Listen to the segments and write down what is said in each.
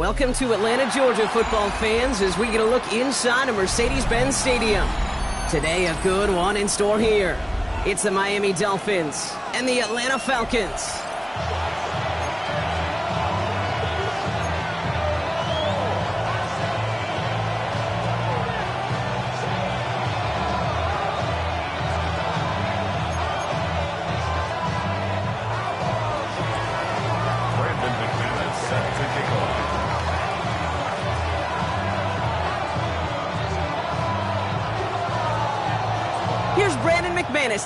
Welcome to Atlanta, Georgia, football fans, as we get a look inside of Mercedes-Benz Stadium. Today, a good one in store here. It's the Miami Dolphins and the Atlanta Falcons.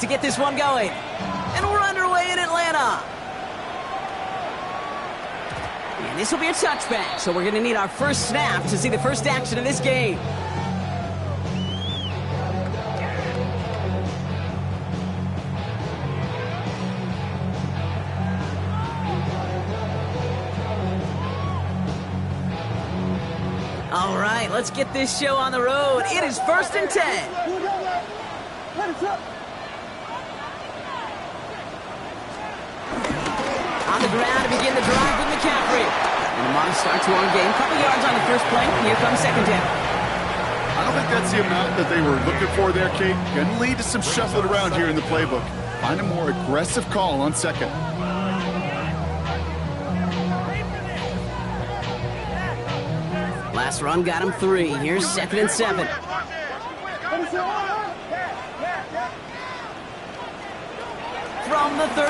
To get this one going. And we're underway in Atlanta. And this will be a touchback, so we're going to need our first snap to see the first action of this game. All right, let's get this show on the road. It is 1st and 10. On the ground to begin the drive with McCaffrey. And a modest start to our game. Couple yards on the first play. Here comes second down. I don't think that's the amount that they were looking for there, Kate. Going to lead to some shuffling around here in the playbook. Find a more aggressive call on second. Last run got him 3. Here's 2nd and 7. From the 38.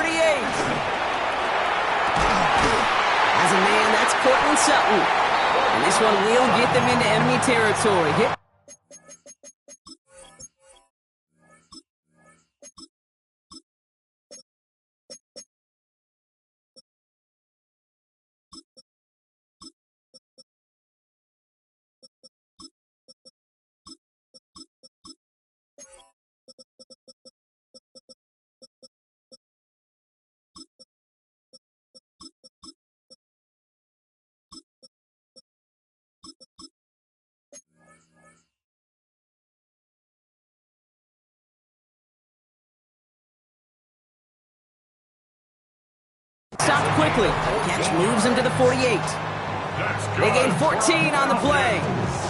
As a man, that's Cortland Sutton. And this one will get them into enemy territory. Stopped quickly. Catch moves him to the 48. They gain 14 on the play.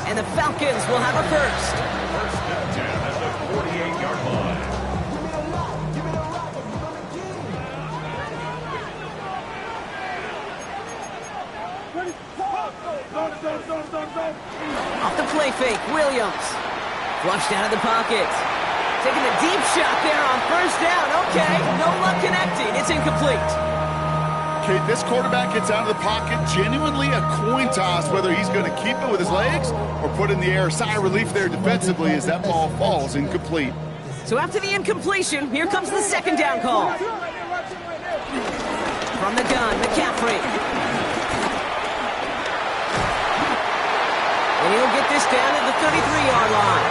And the Falcons will have a first. 1st and 10 at the 48-yard line. Off the play fake, Williams. Flushed out of the pocket. Taking a deep shot there on 1st down. Okay, no luck connecting. It's incomplete. Kate, this quarterback gets out of the pocket, genuinely a coin toss whether he's going to keep it with his legs or put in the air. Sigh of relief there defensively as that ball falls incomplete. So after the incompletion, here comes the 2nd down call. From the gun, McCaffrey. And he'll get this down at the 33-yard line.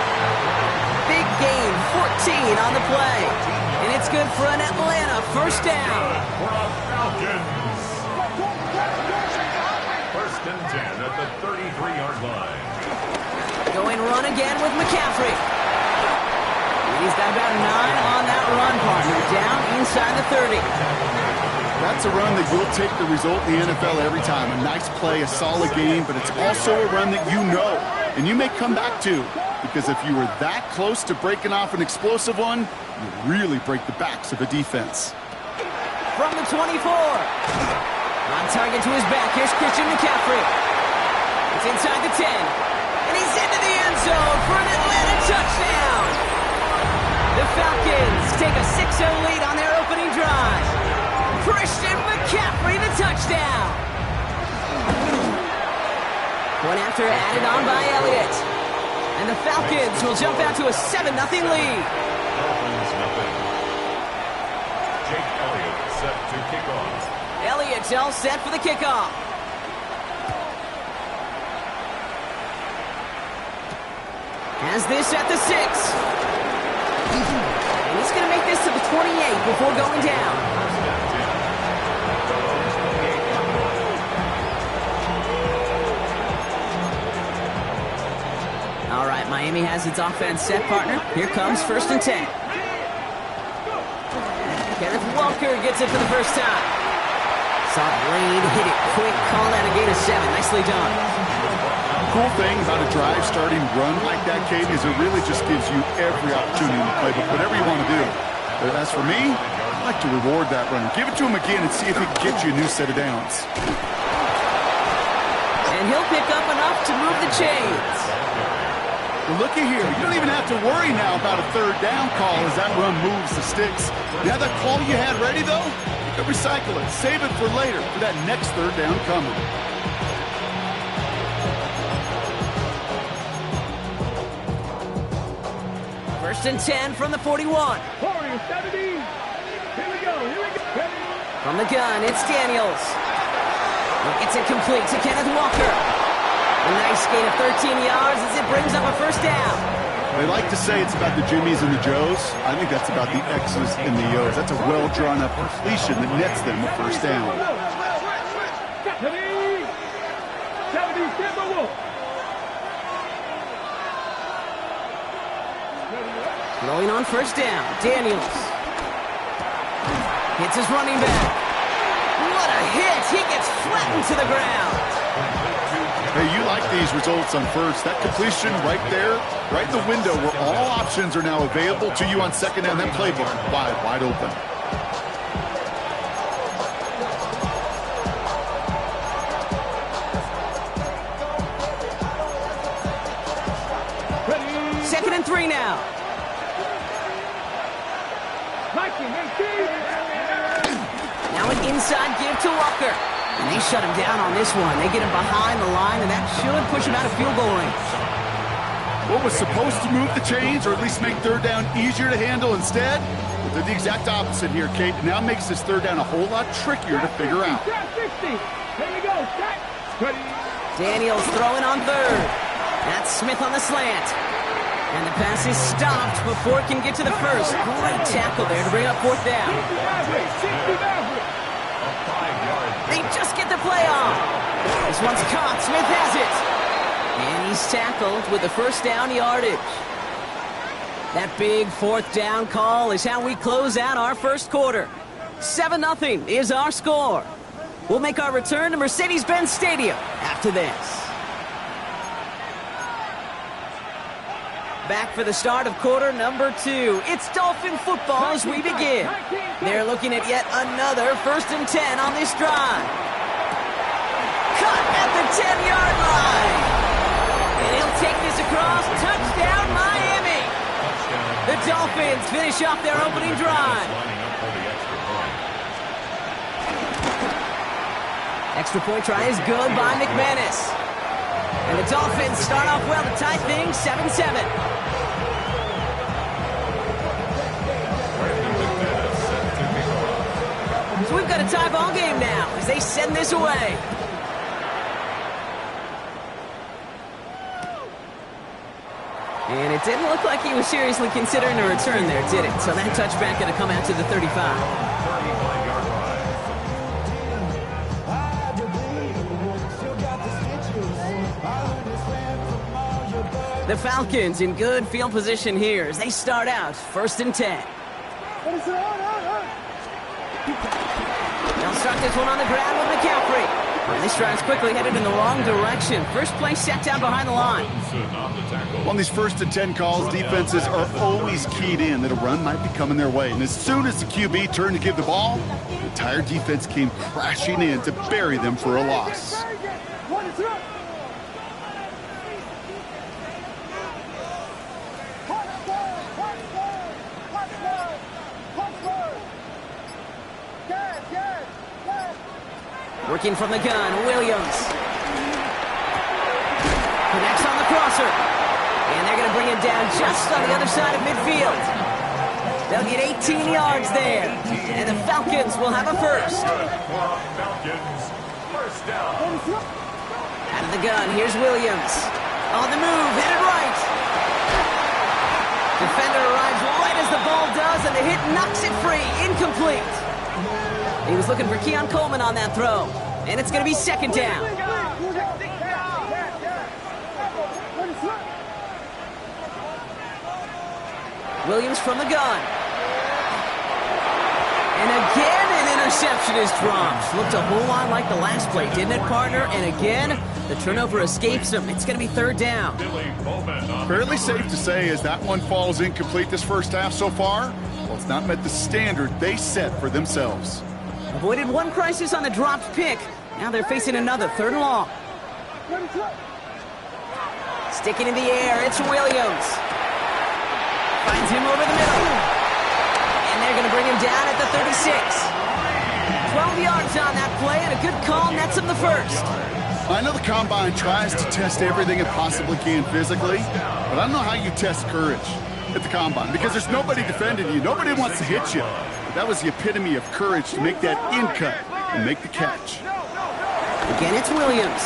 Big gain, 14 on the play. And it's good for an Atlanta 1st down. For a Falcons. 1st and 10 at the 33-yard line. Going run again with McCaffrey. He's got about 9 on that run, partner. Down inside the 30. That's a run that you'll take the result in the NFL every time. A nice play, a solid game, but it's also a run that you know, and you may come back to. Because if you were that close to breaking off an explosive one, you really break the backs of a defense. From the 24. On target to his back. Here's Christian McCaffrey. It's inside the 10. And he's into the end zone for an Atlanta touchdown. The Falcons take a 6-0 lead on their opening drive. Christian McCaffrey, the touchdown. One after added on by Elliott. And the Falcons will jump out to a 7-0 lead. Dolphins nothing. Jake Elliott set to kick off. Elliott's all set for the kickoff. Has this at the 6. And he's going to make this to the 28 before going down. All right, Miami has its offense set, partner. Here comes 1st and 10. Kenneth Walker gets it for the first time. Saw Blade hit it quick, call that a gain of 7. Nicely done. The cool thing about a drive starting run like that, Kate, is it really just gives you every opportunity in the playbook, whatever you want to do. But as for me, I like to reward that runner. Give it to him again and see if he can get you a new set of downs. And he'll pick up enough to move the chains. Well, looky here. You don't even have to worry now about a third down call as that run moves the sticks. You have that call you had ready, though? You can recycle it. Save it for later for that next third down coming. First and 10 from the 41. 40, 70. Here we go. From the gun, it's Daniels. It's incomplete to Kenneth Walker. A nice gain of 13 yards as it brings up a first down. They like to say it's about the Jimmies and the Joes. I think that's about the X's and the O's. That's a well-drawn-up completion that nets them a first down. Throwing on first down, Daniels. Hits his running back. What a hit! He gets flattened to the ground. Hey, you like these results on first. That completion right there, right in the window where all options are now available to you on second down. That playbook wide open. Second and 3 now. Now an inside give to Walker. And they shut him down on this one. They get him behind the line, and that should push him out of field goal range. What was supposed to move the chains, or at least make third down easier to handle instead? Well, they're the exact opposite here, Kate. Now makes this third down a whole lot trickier to figure out. Daniels throwing on third. That's Smith on the slant. And the pass is stopped before it can get to the first. Great tackle there to bring up fourth down. They just get the play on. This one's caught. Smith has it. And he's tackled with the first down yardage. That big fourth down call is how we close out our first quarter. 7-0 is our score. We'll make our return to Mercedes-Benz Stadium after this. Back for the start of quarter number 2. It's Dolphin football as we begin. They're looking at yet another first and 10 on this drive. Cut at the 10-yard line. And he'll take this across. Touchdown, Miami. The Dolphins finish off their opening drive. Extra point try is good by McManus. And the Dolphins start off well to tie things 7-7. So we've got a tie ball game now as they send this away. And it didn't look like he was seriously considering a return there, did it? So that touchback going to come out to the 35. The Falcons in good field position here as they start out first and 10. They'll start this one on the ground with McCaffrey. And this drive's quickly headed in the wrong direction. First play set down behind the line. On these first and 10 calls, defenses are always keyed in that a run might be coming their way. And as soon as the QB turned to give the ball, the entire defense came crashing in to bury them for a loss. Working from the gun, Williams. Connects on the crosser. And they're going to bring it down just on the other side of midfield. They'll get 18 yards there. And the Falcons will have a first. Out of the gun, here's Williams. On the move, headed right. Defender arrives right as the ball does, and the hit knocks it free. Incomplete. He was looking for Keon Coleman on that throw. And it's going to be second down. Williams from the gun. And again, an interception is dropped. Looked a whole lot like the last play, didn't it, partner? And again, the turnover escapes him. It's going to be third down. Fairly safe to say as that one falls incomplete this first half so far, well, it's not met the standard they set for themselves. Avoided one crisis on the dropped pick. Now they're facing another, third and long. Sticking in the air, it's Williams. Finds him over the middle. And they're going to bring him down at the 36. 12 yards on that play, and a good call nets him the first. I know the Combine tries to test everything it possibly can physically, but I don't know how you test courage at the Combine because there's nobody defending you. Nobody wants to hit you. But that was the epitome of courage to make that in cut and make the catch. Again, it's Williams.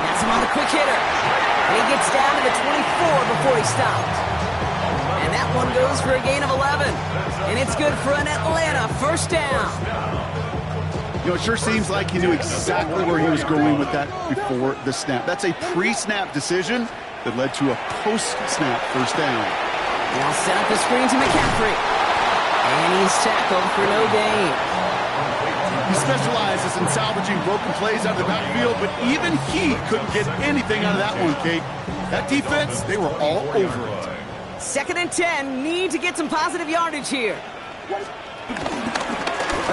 That's him on the quick hitter. And he gets down to the 24 before he stopped. And that one goes for a gain of 11. And it's good for an Atlanta first down. You know, it sure seems like he knew exactly where he was going with that before the snap. That's a pre-snap decision that led to a post-snap first down. Now set up the screen to McCaffrey. And he's tackled for no gain. He specializes in salvaging broken plays out of the backfield, but even he couldn't get anything out of that one, Kate. That defense, they were all over it. 2nd and 10, need to get some positive yardage here.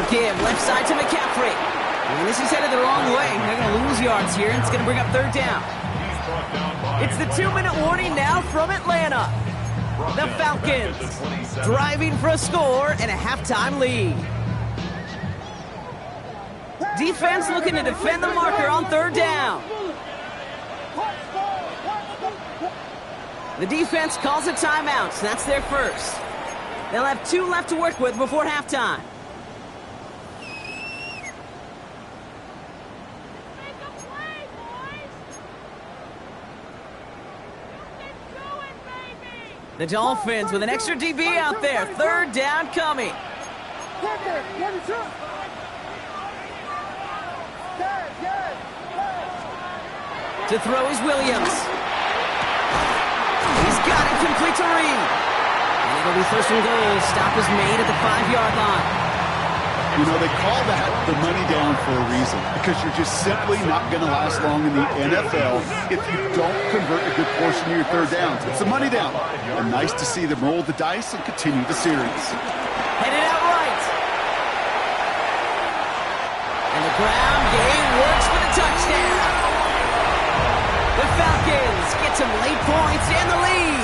Again, left side to McCaffrey. And this is headed the wrong way. They're going to lose yards here, and it's going to bring up third down. It's the 2-minute warning now from Atlanta. The Falcons driving for a score and a halftime lead. Defense looking to defend the marker on third down. The defense calls a timeout, so that's their first. They'll have 2 left to work with before halftime. The Dolphins with an extra DB out there. Third down coming. To throw is Williams. He's got it complete to Reed. And it'll be first and goal. Stop is made at the 5-yard line. You know, they call that the money down for a reason because you're just simply not going to last long in the NFL if you don't convert a good portion of your third downs. It's the money down. And nice to see them roll the dice and continue the series. Headed out right. And the ground game works for the touchdown. The Falcons get some late points and the lead.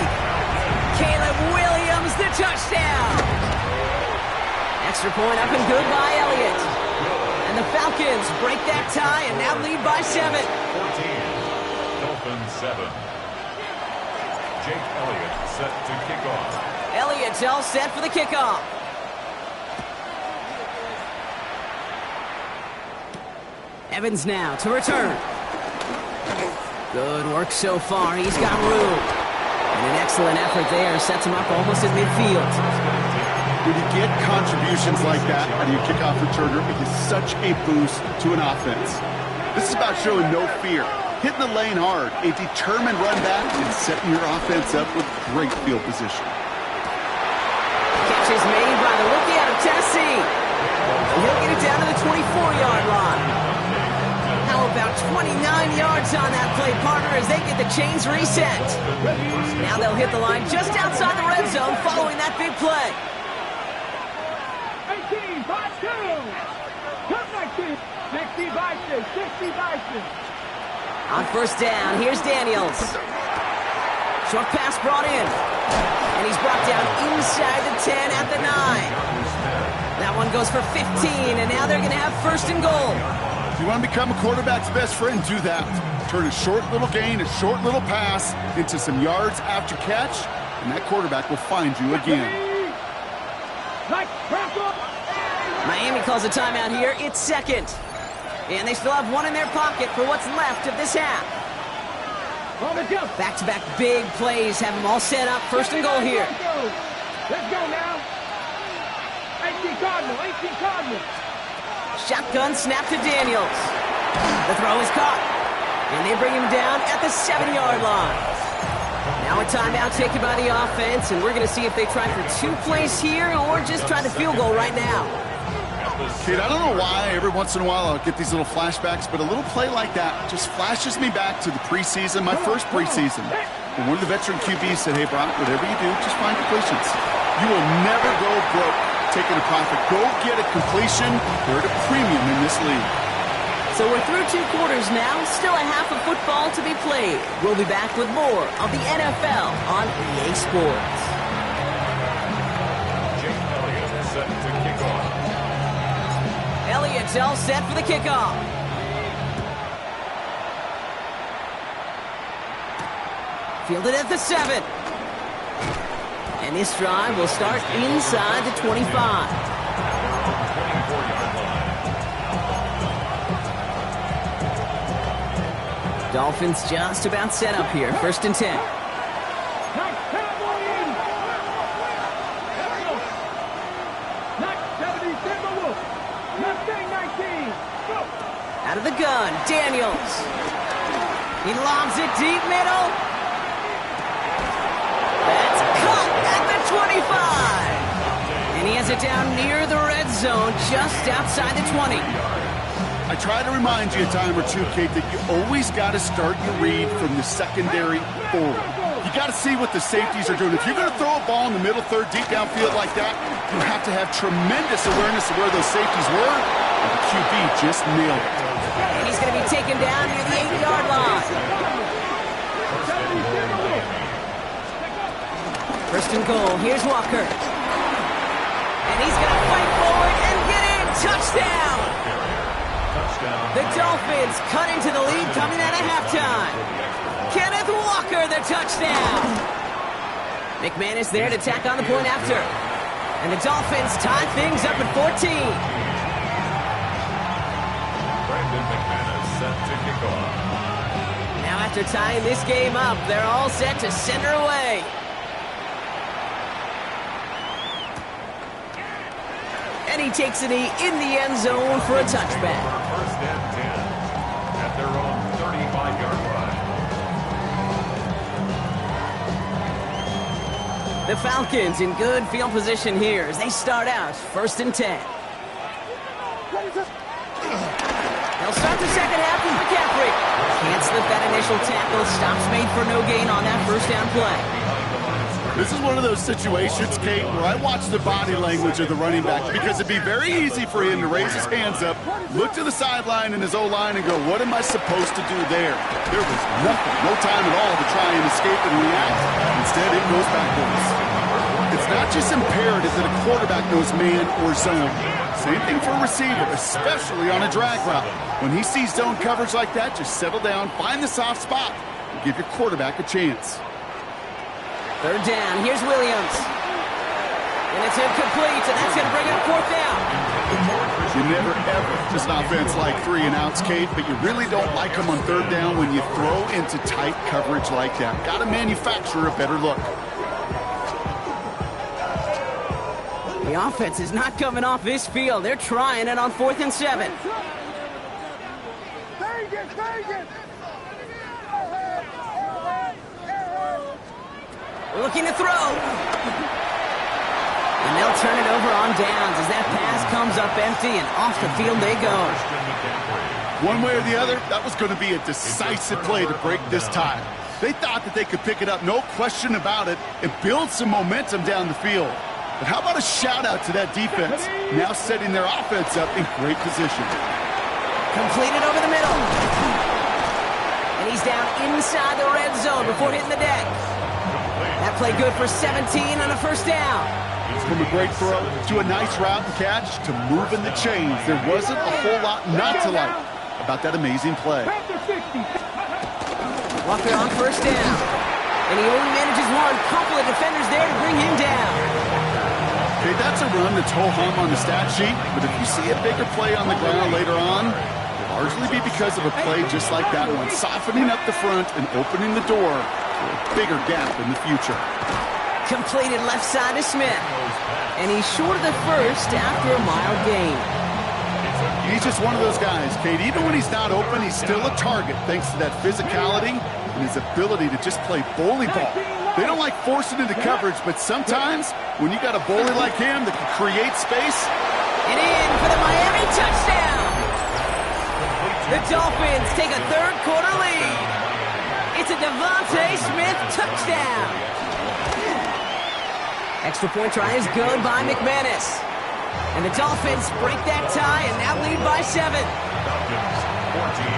Caleb Williams, the touchdown. Extra point up and good by Elliott. And the Falcons break that tie and now lead by 7. 14, Dolphins 7. Jake Elliott set to kick off. Elliott's all set for the kickoff. Evans now to return. Good work so far. He's got room. And an excellent effort there sets him up almost at midfield. When you get contributions like that out of your kickoff returner, it is such a boost to an offense. This is about showing no fear, hitting the lane hard, a determined run back, and setting your offense up with great field position. Catch is made by the rookie out of Tennessee. And he'll get it down to the 24-yard line. How about 29 yards on that play, partner, as they get the chains reset. Now they'll hit the line just outside the red zone following that big play. 18, 5-2. Come next in. 60-6. On first down, here's Daniels. Short pass brought in. And he's brought down inside the 10 at the 9. That one goes for 15, and now they're going to have first and goal. If you want to become a quarterback's best friend, do that. Turn a short little gain, a short little pass into some yards after catch, and that quarterback will find you again. Miami calls a timeout here. It's second. And they still have one in their pocket for what's left of this half. Back-to-back big plays have them all set up. First and goal here. Let's go now. 18 Cardinal. Shotgun snap to Daniels. The throw is caught. And they bring him down at the 7-yard line. Now a timeout taken by the offense, and we're going to see if they try for 2 plays here or just try the field goal right now. Kate, I don't know why every once in a while I'll get these little flashbacks, but a little play like that just flashes me back to the preseason, my first preseason. And one of the veteran QBs said, hey, Brock, whatever you do, just find completions. You will never go broke taking a profit. Go get a completion. They're at a premium in this league. So we're through 2 quarters now. Still a half of football to be played. We'll be back with more of the NFL on EA Sports. Jake Elliott set to kick off. Elliott's all set for the kickoff. Fielded at the 7. And this drive will start inside the 25. 24-yard line. Dolphins just about set up here. 1st and 10. Nice cowboy in. Not 70 Timberwolf. Mustang 19. Go. Out of the gun, Daniels. He lobs it deep middle. That's caught at the 25. And he has it down near the red zone, just outside the 20. I try to remind you a time or two, Kate, that you always got to start your read from the secondary forward. You got to see what the safeties are doing. If you're going to throw a ball in the middle third, deep downfield like that, you have to have tremendous awareness of where those safeties were. And the QB just nailed it. And he's going to be taken down near the 8-yard line. 1st and goal. Here's Walker. And he's going to fight forward and get in. Touchdown! The Dolphins cut into the lead coming out of halftime. Kenneth Walker, the touchdown. McManus there to tack on the point after. And the Dolphins tie things up at 14. Brandon McManus set to kick off. Now after tying this game up, they're all set to send her away. And he takes it in the end zone for a touchback. 1st and 10 at their own 35-yard line. The Falcons in good field position here as they start out 1st and 10. They'll start the second half with McCaffrey. Can't slip that initial tackle. Stops made for no gain on that 1st down play. This is one of those situations, Kate, where I watch the body language of the running back because it'd be very easy for him to raise his hands up, look to the sideline in his O-line and go, what am I supposed to do there? There was nothing, no time at all to try and escape and react. Instead, it goes backwards. It's not just imperative that a quarterback knows man or zone. Same thing for a receiver, especially on a drag route. When he sees zone coverage like that, just settle down, find the soft spot, and give your quarterback a chance. 3rd down, here's Williams. And it's incomplete, and that's going to bring up 4th down. You never, ever just an offense like 3 and outs, Kate, but you really don't like them on 3rd down when you throw into tight coverage like that. Got to manufacture a better look. The offense is not coming off this field. They're trying it on 4th and 7. Looking to throw. And they'll turn it over on downs as that pass comes up empty and off the field they go. One way or the other, that was going to be a decisive play to break this tie. They thought that they could pick it up, no question about it, and build some momentum down the field. But how about a shout-out to that defense, now setting their offense up in great position. Completed over the middle. And he's down inside the red zone before hitting the deck. That play good for 17 on a 1st down. From a great throw to a nice route and catch to moving the chains, there wasn't a whole lot not to like about that amazing play. Walker on 1st down. And he only manages one. Couple of defenders there to bring him down. Okay, that's a run that's ho-hum on the stat sheet, but if you see a bigger play on the ground later on, it'll largely be because of a play just like that one, softening up the front and opening the door for a bigger gap in the future. Completed left side to Smith. And he's short of the 1st after a mild gain. He's just one of those guys, Kate. Even when he's not open, he's still a target thanks to that physicality and his ability to just play bully ball. They don't like forcing into coverage, but sometimes when you got a bully like him that can create space, And in for the Miami touchdown. The Dolphins take a third-quarter lead. It's a Devontae Smith touchdown. Extra point try is good by McManus. And the Dolphins break that tie and now lead by 7. Falcons 14.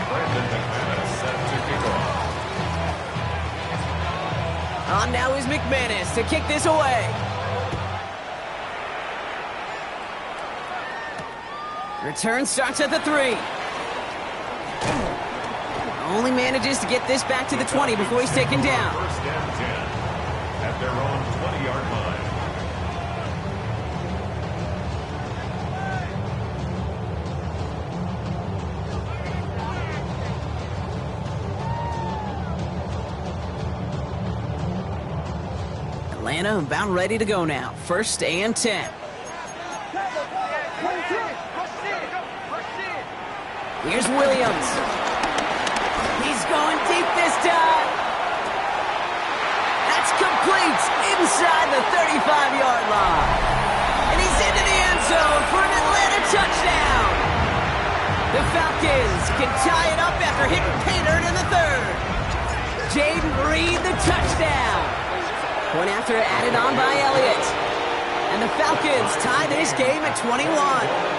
Brandon McManus set to kick off. On now is McManus to kick this away. Return starts at the 3. Only manages to get this back to the 20 before he's taken down. First and 10 at their own 20-yard line. Atlanta about ready to go now. First and 10. Here's Williams. He's going deep this time. That's complete inside the 35-yard line. And he's into the end zone for an Atlanta touchdown. The Falcons can tie it up after hitting pay dirt in the third. Jaden Reed the touchdown. Point after added on by Elliott. And the Falcons tie this game at 21.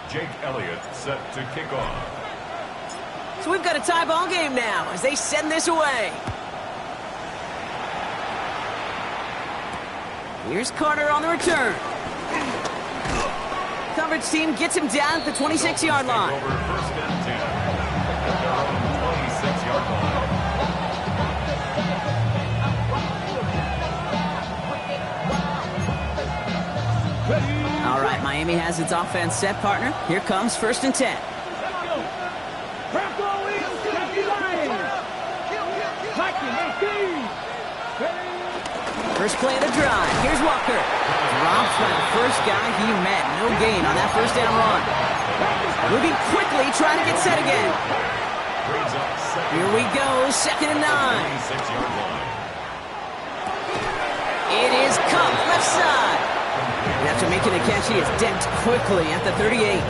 Jake Elliott set to kick off. So we've got a tie ball game now as they send this away. Here's Carter on the return. Coverage team gets him down at the 26-yard line. Over first and 10 at their own 26-yard line. All right, Miami has its offense set, partner. Here comes first and 10. First play of the drive. Here's Walker. Drops by the first guy he met. No gain on that first down run. Moving quickly, trying to get set again. Here we go, second and 9. It is Cup, left side. And after making a catch, he is decked quickly at the 38.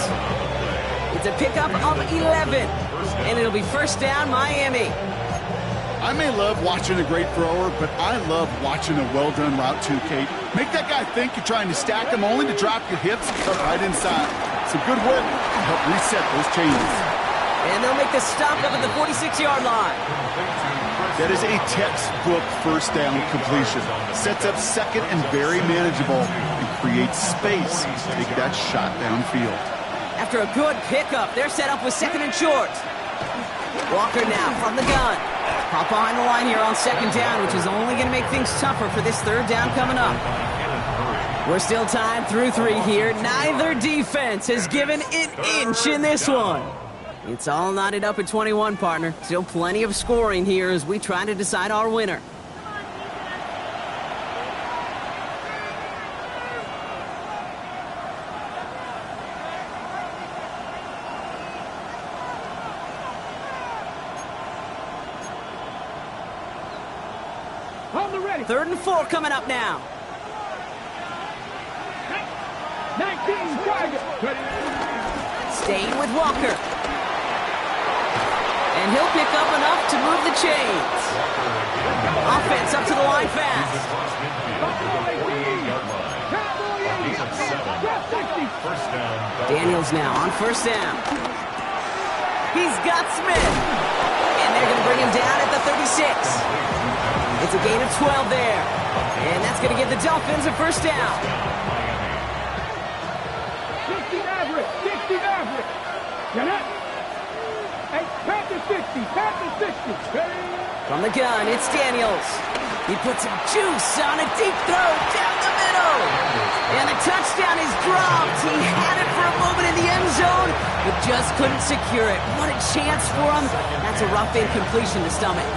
It's a pickup of 11. And it'll be first down, Miami. I may love watching a great thrower, but I love watching a well-done route too, Kate. Make that guy think you're trying to stack him only to drop your hips and cut right inside. Some good work to help reset those chains. And they'll make the stop up at the 46-yard line. That is a textbook first down completion. Sets up second and very manageable and creates space to take that shot downfield. After a good pickup, they're set up with second and short. Walker now from the gun. Hop behind the line here on second down, which is only going to make things tougher for this third down coming up. We're still tied through 3 here. Neither defense has given an inch in this one. It's all knotted up at 21, partner. Still plenty of scoring here as we try to decide our winner. Third and 4 coming up now. 19 target. Staying with Walker. And he'll pick up enough to move the chains. Offense up to the line fast. Daniels now on first down. He's got Smith. And they're going to bring him down at the 36. It's a gain of 12 there. And that's going to give the Dolphins a first down. 60 average. 60 average. Get it? Hey, Panthers 60. Panthers 60. From the gun, it's Daniels. He puts some juice on a deep throw down the middle. And the touchdown is dropped. He had it for a moment in the end zone, but just couldn't secure it. What a chance for him. That's a rough incompletion to stomach.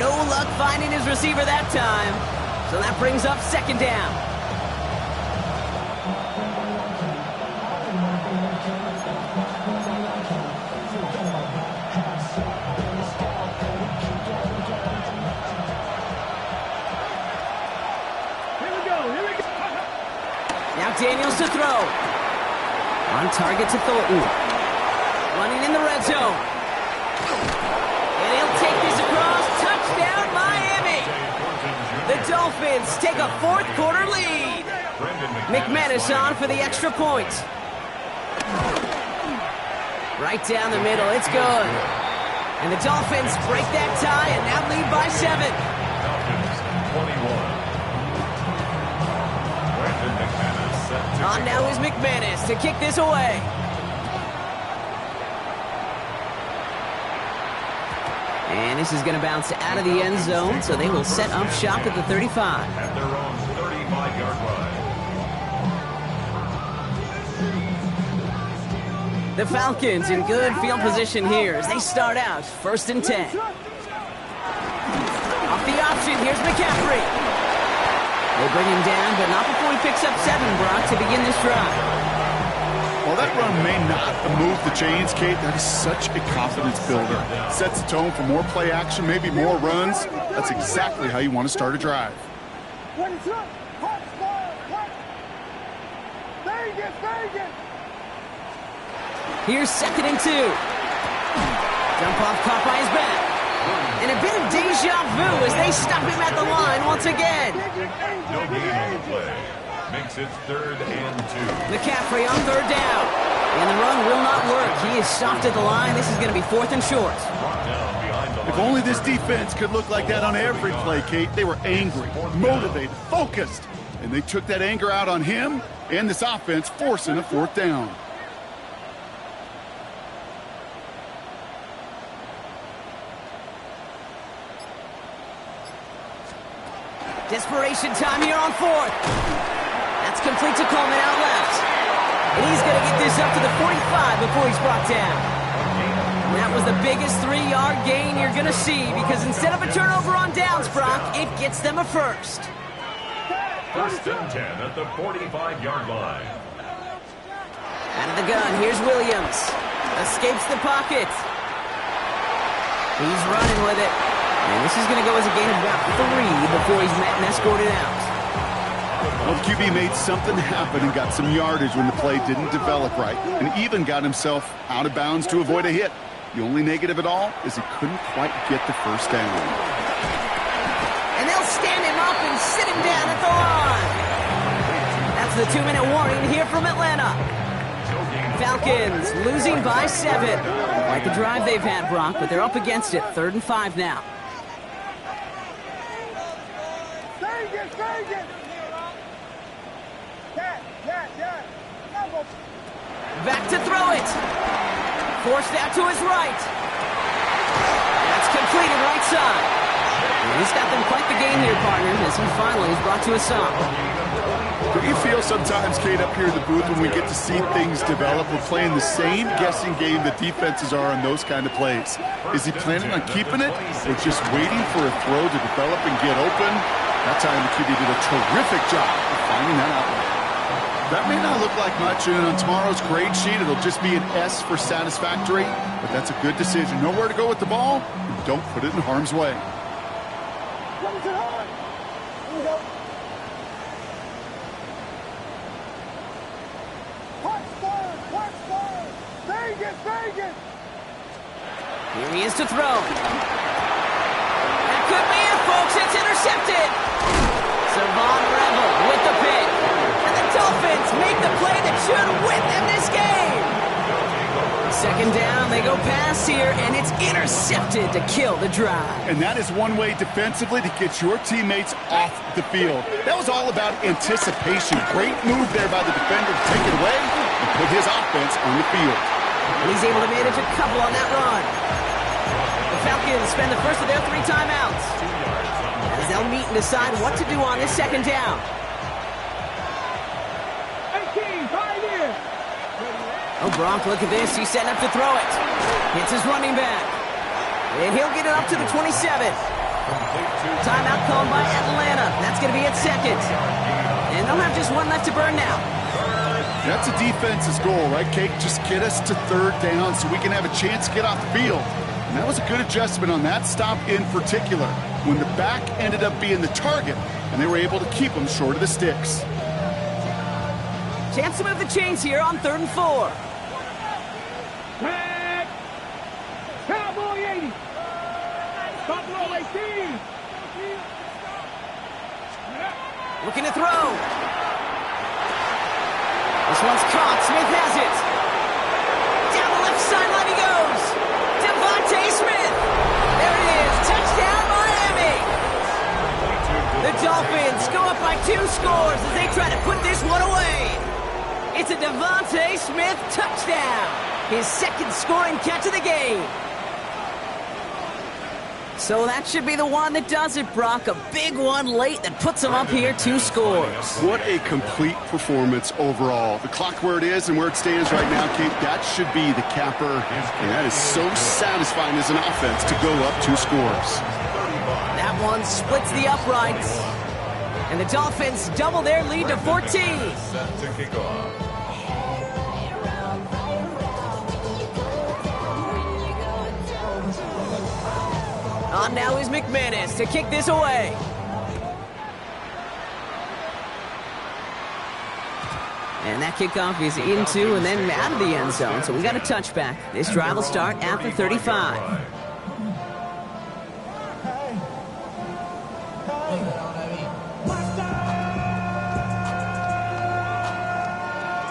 No luck finding his receiver that time. So that brings up second down. Now Daniels to throw. On target to Thornton. Running in the red zone. And he'll take this across. Touchdown, Miami. The Dolphins take a fourth quarter lead. McManus on for the extra point. Right down the middle. It's good. And the Dolphins break that tie and now lead by 7. Falcons 21. On now is McManus to kick this away. And this is going to bounce out of the end zone, so they will set up shop at the 35. At their own 35-yard line. The Falcons in good field position here as they start out 1st and 10. Off the option, here's McCaffrey. They bring him down, but not before he picks up 7, Brock, to begin this drive. Well, that run may not move the chains, Kate. That is such a confidence builder. Sets the tone for more play action, maybe more runs. That's exactly how you want to start a drive. Here's 2nd and 2. Jump off caught by his back. And a bit of deja vu as they stop him at the line once again. No gain on the play. Makes it 3rd and 2. McCaffrey on 3rd down. And the run will not work. He is stopped at the line. This is going to be 4th and short. If only this defense could look like that on every play, Kate. They were angry, motivated, focused. And they took that anger out on him and this offense, forcing a 4th down. Desperation time here on 4th. That's complete to Coleman out left. And he's going to get this up to the 45 before he's brought down. And that was the biggest 3-yard gain you're going to see because instead of a turnover on downs, Brock, it gets them a first. 1st and 10 at the 45-yard line. Out of the gun, here's Williams. Escapes the pocket. He's running with it. And this is going to go as a gain of about 3 before he's met and escorted out. Well, the QB made something happen and got some yardage when the play didn't develop right, and even got himself out of bounds to avoid a hit. The only negative at all is he couldn't quite get the first down. And they'll stand him up and sit him down at the line. That's the 2-minute warning here from Atlanta. Falcons losing by 7. Quite the drive they've had, Brock, but they're up against it. 3rd and 5 now. Back to throw it. Forced out to his right. That's completed right side. And he's got them quite the game here, partners, as he finally is brought to a stop. Do you feel sometimes, Kate, up here in the booth when we get to see things develop, we're playing the same guessing game that defenses are on those kind of plays? Is he planning on keeping it or just waiting for a throw to develop and get open? That time the QB did a terrific job of finding that outlet. That may not look like much, and on tomorrow's grade sheet, it'll just be an S for satisfactory, but that's a good decision. Know where to go with the ball, and don't put it in harm's way. Here he is to throw. That could be it, folks. It's intercepted. Savon Rebel with the pick. And the Dolphins make the play that should win them this game. 2nd down, they go pass here, and it's intercepted to kill the drive. And that is one way defensively to get your teammates off the field. That was all about anticipation. Great move there by the defender to take it away and put his offense on the field. And he's able to manage a couple on that run. The Falcons spend the first of their 3 timeouts as they'll meet and decide what to do on this 2nd down. 18, pioneer. Oh, Brock, look at this. He's setting up to throw it. Hits his running back. And he'll get it up to the 27. Timeout called by Atlanta. That's going to be at second. And they'll have just one left to burn now. That's a defense's goal, right, Cake? Just get us to third down so we can have a chance to get off the field. And that was a good adjustment on that stop in particular, when the back ended up being the target, and they were able to keep them short of the sticks. Chance to move the chains here on 3rd and 4. Tag. Cowboy 80. Buffalo 18. Looking to throw. This one's caught. Smith has it. Down the left sideline he goes. Devontae Smith. There it is. Touchdown, Miami. The Dolphins go up by 2 scores as they try to put this one away. It's a Devontae Smith touchdown. His 2nd scoring catch of the game. So that should be the one that does it, Brock. A big one late that puts them up here 2 scores. What a complete performance overall. The clock where it is and where it stands right now, Kate, that should be the capper. And that is so satisfying as an offense to go up 2 scores. That one splits the uprights. And the Dolphins double their lead to 14. Set to kick off. On now is McManus to kick this away. And that kickoff is into and then out of the end zone. So we got a touchback. This drive will start at the 35.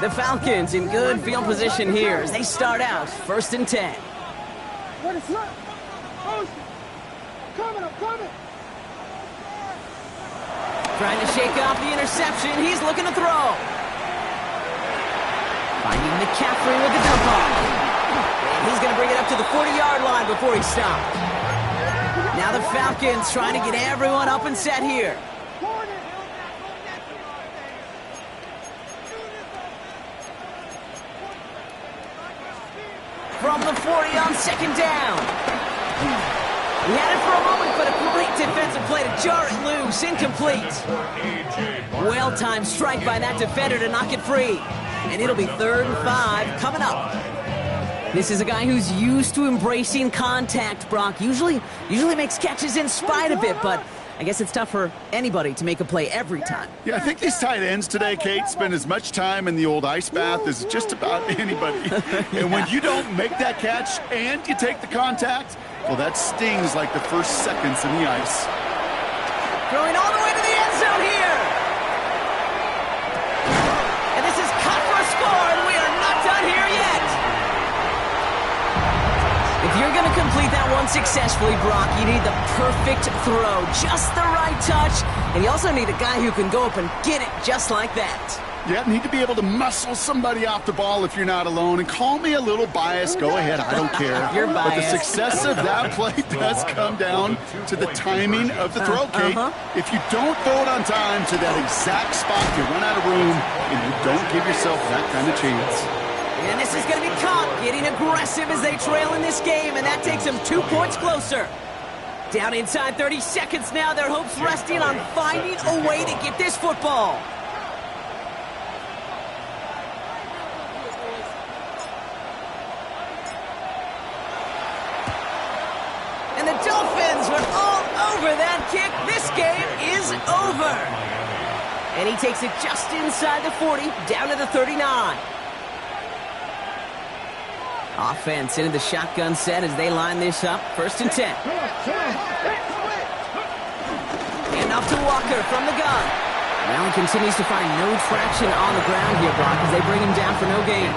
The Falcons in good field position here as they start out 1st and 10. What is up? I'm coming. Trying to shake off the interception. He's looking to throw. Finding McCaffrey with the dump off. And he's going to bring it up to the 40-yard line before he stopped. Now the Falcons trying to get everyone up and set here. From the 40 on 2nd down. He had it for a moment, but a great defensive play to jar it loose. Incomplete. Well-timed strike by that defender to knock it free. And it'll be 3rd and 5 coming up. This is a guy who's used to embracing contact, Brock. Usually makes catches in spite of it, but I guess it's tough for anybody to make a play every time. Yeah, I think these tight ends today, Kate, spend as much time in the old ice bath as just about anybody. And when you don't make that catch and you take the contact, well, that stings like the first seconds in the ice. Throwing all the way to the end zone here. And this is cut for a score, and we are not done here yet. If you're going to complete that one successfully, Brock, you need the perfect throw, just the right touch, and you also need a guy who can go up and get it just like that. Yeah, need to be able to muscle somebody off the ball if you're not alone. And call me a little biased. Go ahead. I don't care. You're but the biased. success of that play does come down to the timing of the throw, Kate. If you don't throw it on time to that exact spot, you run out of room, and you don't give yourself that kind of chance. And this is going to be caught, getting aggressive as they trail in this game, and that takes them 2 points closer. Down inside 30 seconds now, their hopes resting on finding a way to get this football. And the Dolphins were all over that kick. This game is over. And he takes it just inside the 40, down to the 39. Offense into the shotgun set as they line this up. 1st and 10. And off to Walker from the gun. Now he continues to find no traction on the ground here, Brock, as they bring him down for no gain.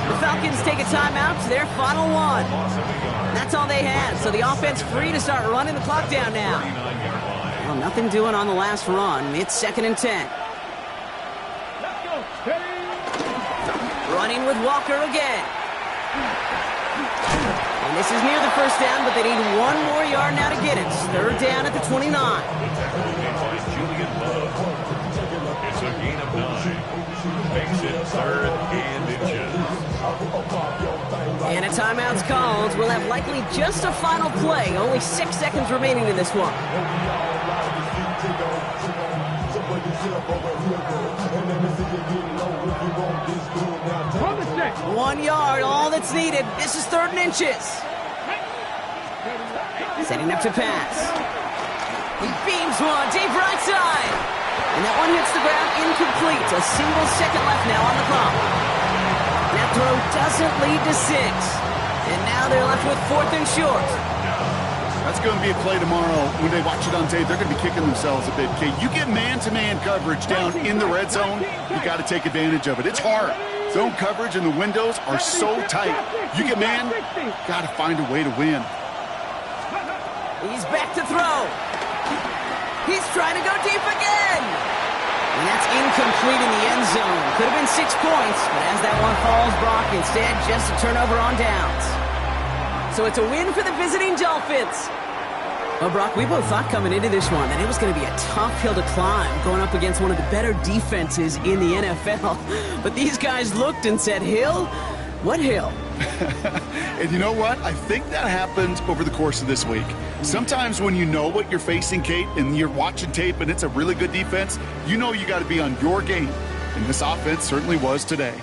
The Falcons take a timeout to their final one. That's all they had, so the offense free to start running the clock down now. Well, nothing doing on the last run. It's 2nd and 10. Running with Walker again. And this is near the 1st down, but they need 1 more yard now to get it. 3rd down at the 29. It's a gain of 9. Makes it 3rd and inches. And a timeout's called. We'll have likely just a final play. Only 6 seconds remaining in this one. Hold the set. 1 yard, all that's needed. This is 3rd and inches. Setting up to pass. He beams one deep right side. And that one hits the ground incomplete. A single second left now on the clock. That throw doesn't lead to 6. And now they're left with 4th and short. That's going to be a play tomorrow. When they watch it on tape, they're going to be kicking themselves a bit. Okay, you get man-to-man coverage down in the red zone, you got to take advantage of it. It's hard. Zone coverage and the windows are so tight. You get man, got to find a way to win. He's back to throw. He's trying to go deep again. And that's incomplete in the end zone. Could have been 6 points, but as that one falls, Brock, instead just a turnover on downs. So it's a win for the visiting Dolphins. Well, Brock, we both thought coming into this one that it was going to be a tough hill to climb going up against one of the better defenses in the NFL. But these guys looked and said, hill? What hill? And you know what? I think that happened over the course of this week. Sometimes when you know what you're facing, Kate, and you're watching tape and it's a really good defense, you know you got to be on your game. And this offense certainly was today.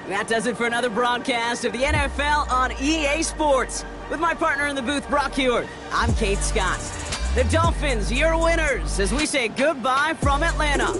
That does it for another broadcast of the NFL on EA Sports. With my partner in the booth, Brock Hewitt, I'm Kate Scott. The Dolphins, your winners, as we say goodbye from Atlanta.